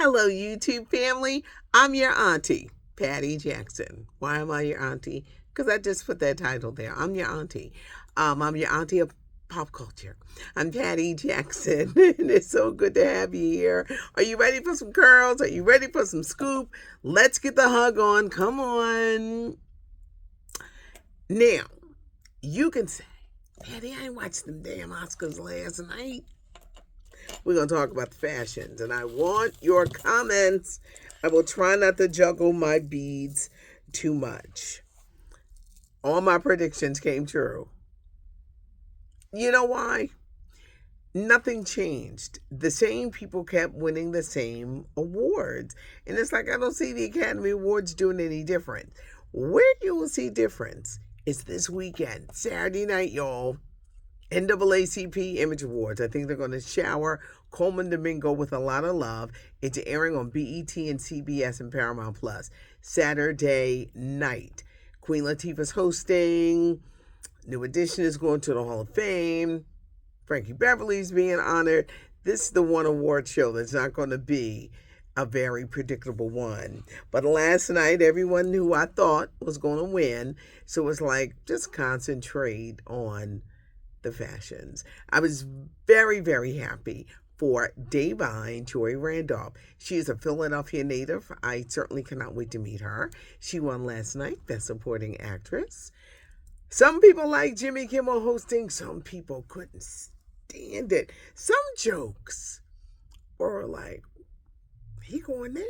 Hello, YouTube family. I'm your auntie, Patty Jackson. Why am I your auntie? Because I just put that title there. I'm your auntie. I'm your auntie of pop culture. I'm Patty Jackson, and it's so good to have you here. Are you ready for some curls? Are you ready for some scoop? Let's get the hug on. Come on. Now, you can say, Patty, I watched them damn Oscars last night. We're going to talk about the fashions, and I want your comments. I will try not to juggle my beads too much. All my predictions came true. You know why? Nothing changed. The same people kept winning the same awards. And it's like I don't see the Academy Awards doing any different. Where you will see difference is this weekend, Saturday night, y'all. NAACP Image Awards. I think they're going to shower Coleman Domingo with a lot of love. It's airing on BET and CBS and Paramount Plus Saturday night. Queen Latifah's hosting. New Edition is going to the Hall of Fame. Frankie Beverly's being honored. This is the one award show that's not going to be a very predictable one. But last night, everyone who I thought was going to win. So it's like, just concentrate on the fashions. I was very, very happy for Davine Joy Randolph. She is a Philadelphia native. I certainly cannot wait to meet her. She won last night, Best Supporting Actress. Some people like Jimmy Kimmel hosting. Some people couldn't stand it. Some jokes were like, he going there?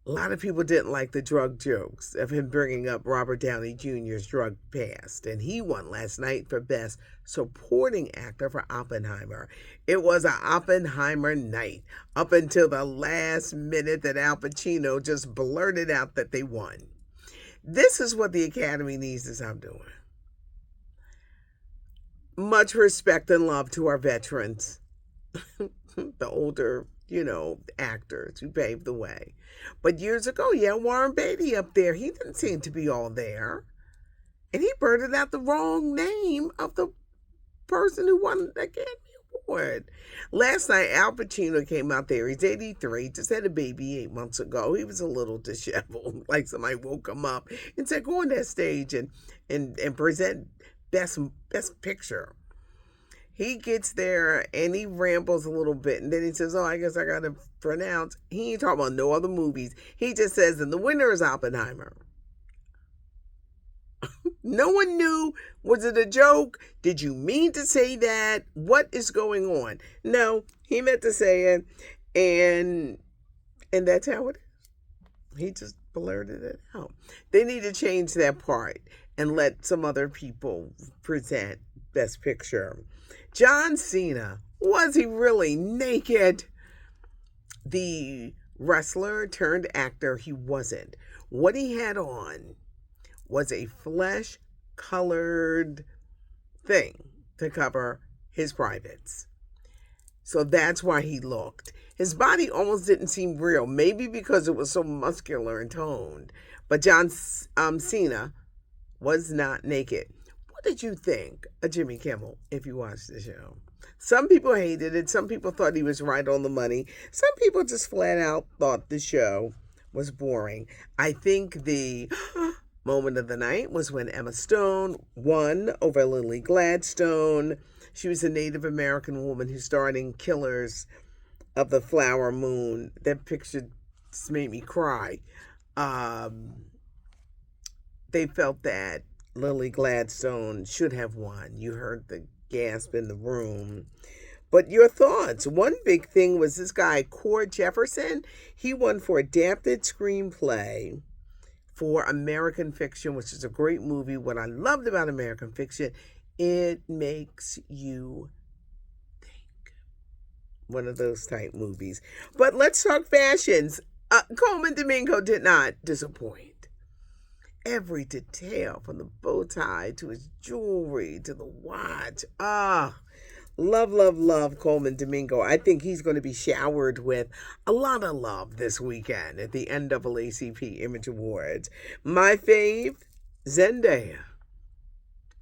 A lot of people didn't like the drug jokes of him bringing up Robert Downey Jr.'s drug past. And he won last night for Best Supporting Actor for Oppenheimer. It was an Oppenheimer night up until the last minute that Al Pacino just blurted out that they won. This is what the Academy needs to stop doing. Much respect and love to our veterans, the older, actors who paved the way. But years ago, Warren Beatty up there, he didn't seem to be all there. And he blurted out the wrong name of the person who won the Academy Award. Last night, Al Pacino came out there. He's 83, just had a baby 8 months ago. He was a little disheveled, like somebody woke him up and said, go on that stage and present Best Picture. He gets there and he rambles a little bit, and then he says, I guess I got to pronounce. He ain't talking about no other movies. He just says, and the winner is Oppenheimer. No one knew. Was it a joke? Did you mean to say that? What is going on? No, he meant to say it, and that's how it is. He just blurted it out. They need to change that part and let some other people present Best Picture. John Cena, was he really naked? The wrestler turned actor, he wasn't. What he had on was a flesh-colored thing to cover his privates. So that's why he looked. His body almost didn't seem real, maybe because it was so muscular and toned. But John Cena was not naked. What did you think of Jimmy Kimmel if you watched the show? Some people hated it. Some people thought he was right on the money. Some people just flat out thought the show was boring. I think the moment of the night was when Emma Stone won over Lily Gladstone. She was a Native American woman who starred in Killers of the Flower Moon. That picture just made me cry. They felt that Lily Gladstone should have won. You heard the gasp in the room. But your thoughts? One big thing was this guy, Cord Jefferson. He won for Adapted Screenplay for American Fiction, which is a great movie. What I loved about American Fiction, it makes you think. One of those type movies. But let's talk fashions. Coleman Domingo did not disappoint. Every detail, from the bow tie to his jewelry to the watch. Love Coleman Domingo. I think he's going to be showered with a lot of love this weekend at the NAACP Image Awards. My fave, Zendaya.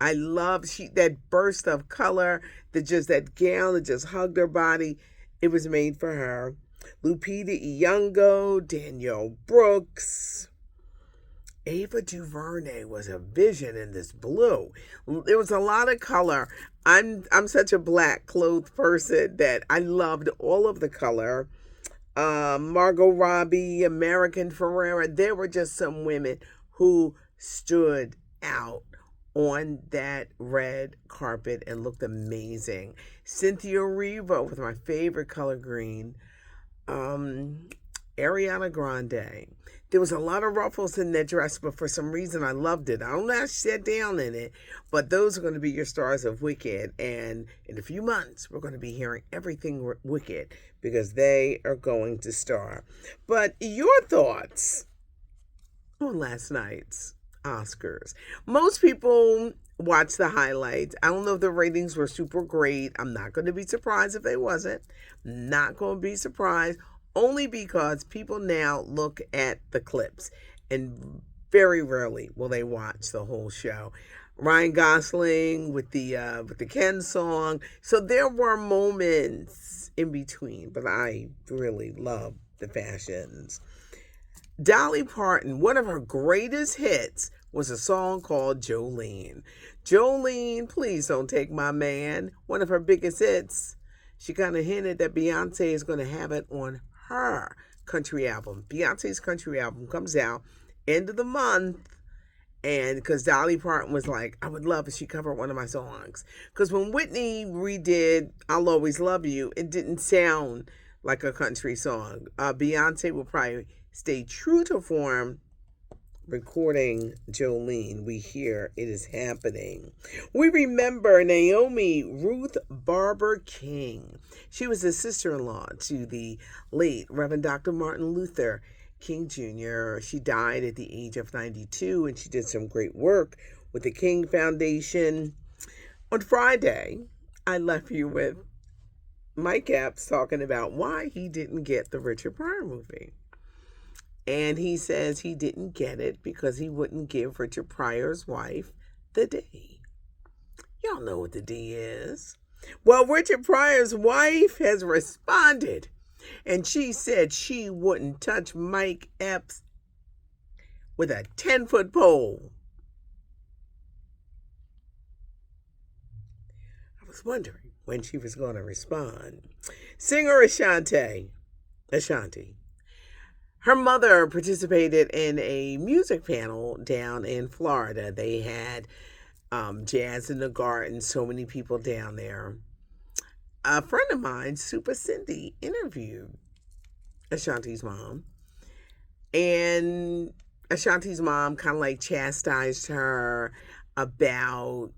I love that burst of color, that gown that just hugged her body. It was made for her. Lupita Nyong'o, Danielle Brooks. Ava DuVernay was a vision in this blue. There was a lot of color. I'm such a black clothed person that I loved all of the color. Margot Robbie, American Ferrera. There were just some women who stood out on that red carpet and looked amazing. Cynthia Erivo with my favorite color green. Um, Ariana Grande. There was a lot of ruffles in that dress, but for some reason I loved it. I don't know how she sat down in it, but those are going to be your stars of Wicked. And in a few months, we're going to be hearing everything Wicked because they are going to star. But your thoughts on last night's Oscars? Most people watch the highlights. I don't know if the ratings were super great. I'm not going to be surprised if they wasn't. Not going to be surprised only because people now look at the clips and very rarely will they watch the whole show. Ryan Gosling with the Ken song. So there were moments in between, but I really love the fashions. Dolly Parton, one of her greatest hits was a song called Jolene. Jolene, please don't take my man. One of her biggest hits. She kind of hinted that Beyonce is going to have it on her country album. Beyonce's country album comes out end of the month. And because Dolly Parton was like, I would love if she covered one of my songs. Because when Whitney redid I'll Always Love You, it didn't sound like a country song. Beyonce will probably stay true to form. Recording Jolene, we hear it is happening. We remember Naomi Ruth Barber King. She was the sister-in-law to the late Reverend Dr. Martin Luther King Jr. She died at the age of 92, and she did some great work with the King Foundation. On Friday, I left you with Mike Epps talking about why he didn't get the Richard Pryor movie. And he says he didn't get it because he wouldn't give Richard Pryor's wife the D. Y'all know what the D is. Well, Richard Pryor's wife has responded, and she said she wouldn't touch Mike Epps with a 10-foot pole. I was wondering when she was going to respond. Singer Ashanti. Her mother participated in a music panel down in Florida. They had Jazz in the Garden, so many people down there. A friend of mine, Super Cindy, interviewed Ashanti's mom. And Ashanti's mom kind of like chastised her about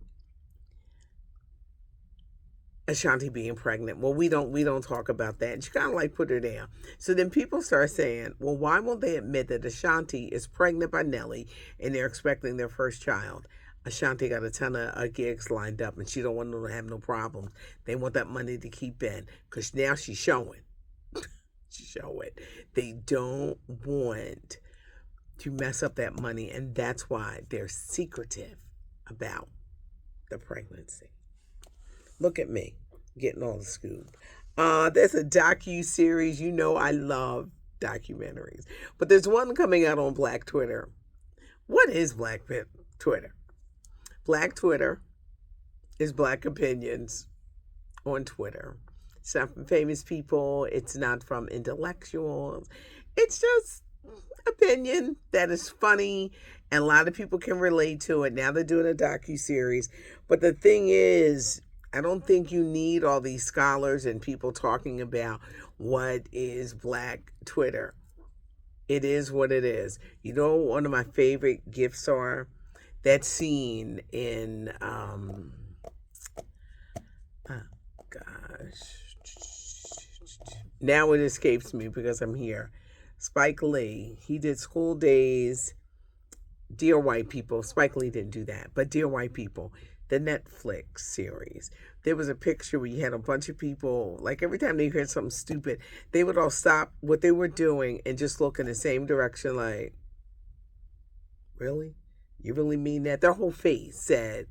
Ashanti being pregnant. Well, we don't talk about that. And she kind of like put her down. So then people start saying, well, why won't they admit that Ashanti is pregnant by Nelly and they're expecting their first child? Ashanti got a ton of gigs lined up and she don't want them to have no problems. They want that money to keep in because now she's showing. She's showing. They don't want to mess up that money, and that's why they're secretive about the pregnancy. Look at me, getting all the scoop. There's a docu-series. You know I love documentaries. But there's one coming out on Black Twitter. What is Black Twitter? Black Twitter is Black opinions on Twitter. It's not from famous people. It's not from intellectuals. It's just opinion that is funny, and a lot of people can relate to it. Now they're doing a docu-series. But the thing is, I don't think you need all these scholars and people talking about what is Black Twitter. It is what it is. You know, one of my favorite gifts are that scene in, oh gosh, now it escapes me because I'm here. Spike Lee, he did School Days, Dear White People. Spike Lee didn't do that, but Dear White People, the Netflix series. There was a picture where you had a bunch of people, like every time they heard something stupid, they would all stop what they were doing and just look in the same direction like, really? You really mean that? Their whole face said,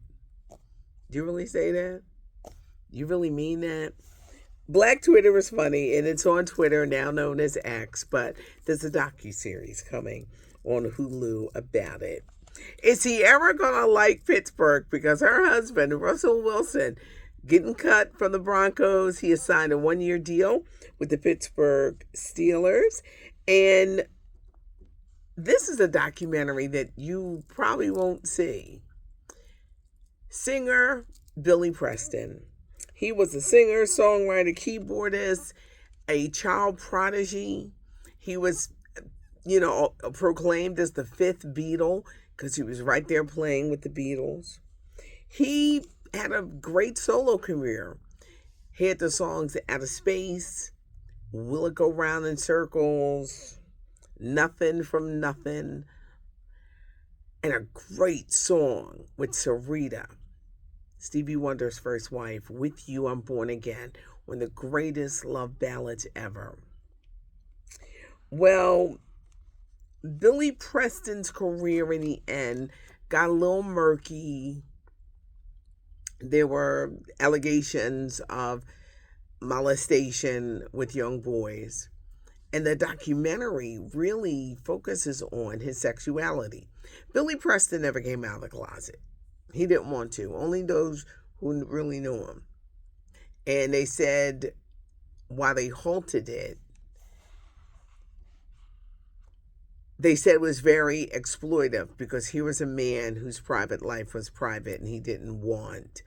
do you really say that? You really mean that? Black Twitter is funny, and it's on Twitter, now known as X, but there's a docuseries coming on Hulu about it. Is he ever going to like Pittsburgh? Because her husband, Russell Wilson, getting cut from the Broncos. He has signed a 1-year deal with the Pittsburgh Steelers. And this is a documentary that you probably won't see. Singer Billy Preston. He was a singer, songwriter, keyboardist, a child prodigy. He was, proclaimed as the fifth Beatle because he was right there playing with the Beatles. He had a great solo career. He had the songs Out of Space, Will It Go Round in Circles, Nothing from Nothing, and a great song with Sarita, Stevie Wonder's first wife, With You I'm Born Again, one of the greatest love ballads ever. Well, Billy Preston's career in the end got a little murky. There were allegations of molestation with young boys. And the documentary really focuses on his sexuality. Billy Preston never came out of the closet. He didn't want to. Only those who really knew him. And they said, while they halted it, they said it was very exploitive because he was a man whose private life was private and he didn't want,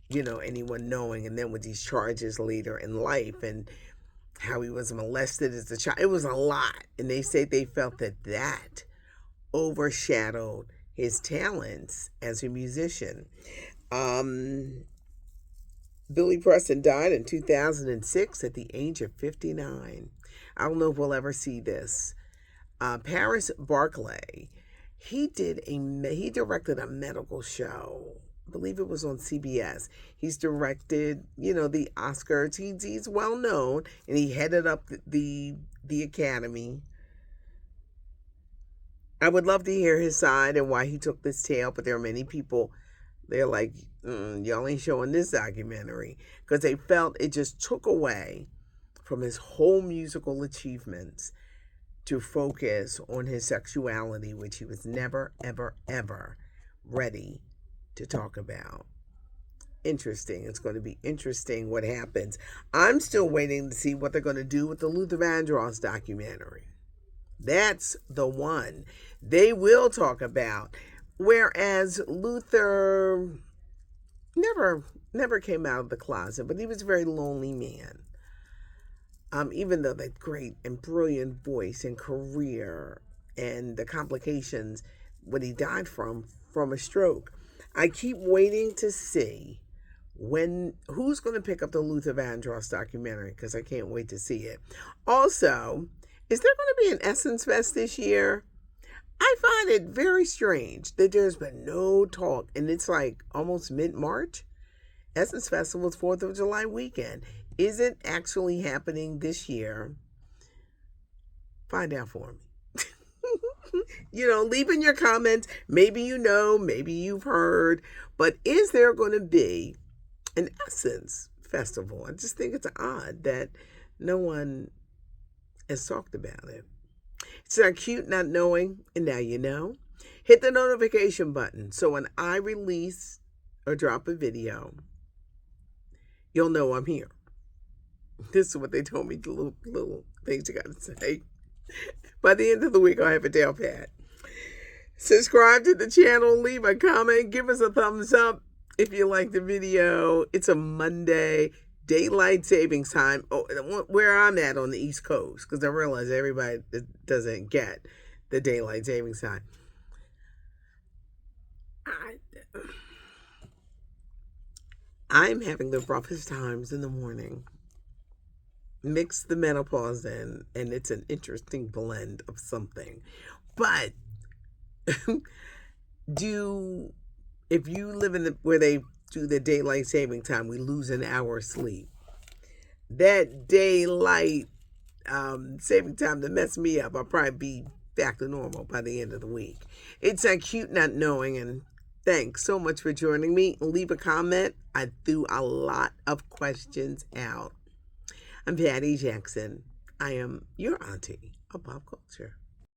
anyone knowing. And then with these charges later in life and how he was molested as a child, it was a lot. And they say they felt that overshadowed his talents as a musician. Billy Preston died in 2006 at the age of 59. I don't know if we'll ever see this. Paris Barclay, he directed a medical show. I believe it was on CBS. He's directed, the Oscars. He's well known, and he headed up the Academy. I would love to hear his side and why he took this tail, but there are many people, they're like, y'all ain't showing this documentary, because they felt it just took away from his whole musical achievements to focus on his sexuality, which he was never, ever, ever ready to talk about. Interesting. It's going to be interesting what happens. I'm still waiting to see what they're going to do with the Luther Vandross documentary. That's the one they will talk about. Whereas Luther never came out of the closet, but he was a very lonely man. Even though that great and brilliant voice and career and the complications, what he died from a stroke. I keep waiting to see who's going to pick up the Luther Vandross documentary, because I can't wait to see it. Also, is there going to be an Essence Fest this year? I find it very strange that there's been no talk, and it's like almost mid-March. Essence Festival's 4th of July weekend. Is it actually happening this year? Find out for me. Leave in your comments. Maybe maybe you've heard, but is there going to be an Essence Festival? I just think it's odd that no one has talked about it. It's not cute not knowing, and now you know. Hit the notification button so when I release or drop a video, you'll know I'm here. This is what they told me, the little things you got to say. By the end of the week, I'll have a down pat. Subscribe to the channel, leave a comment, give us a thumbs up if you like the video. It's a Monday, daylight savings time. Oh, where I'm at on the East Coast, because I realize everybody doesn't get the daylight savings time. I'm having the roughest times in the morning. Mix the menopause in, and it's an interesting blend of something. But if you live in where they do the daylight saving time, we lose an hour of sleep. That daylight saving time to mess me up, I'll probably be back to normal by the end of the week. It's cute not knowing, and thanks so much for joining me. Leave a comment. I threw a lot of questions out. I'm Patty Jackson. I am your auntie of pop culture.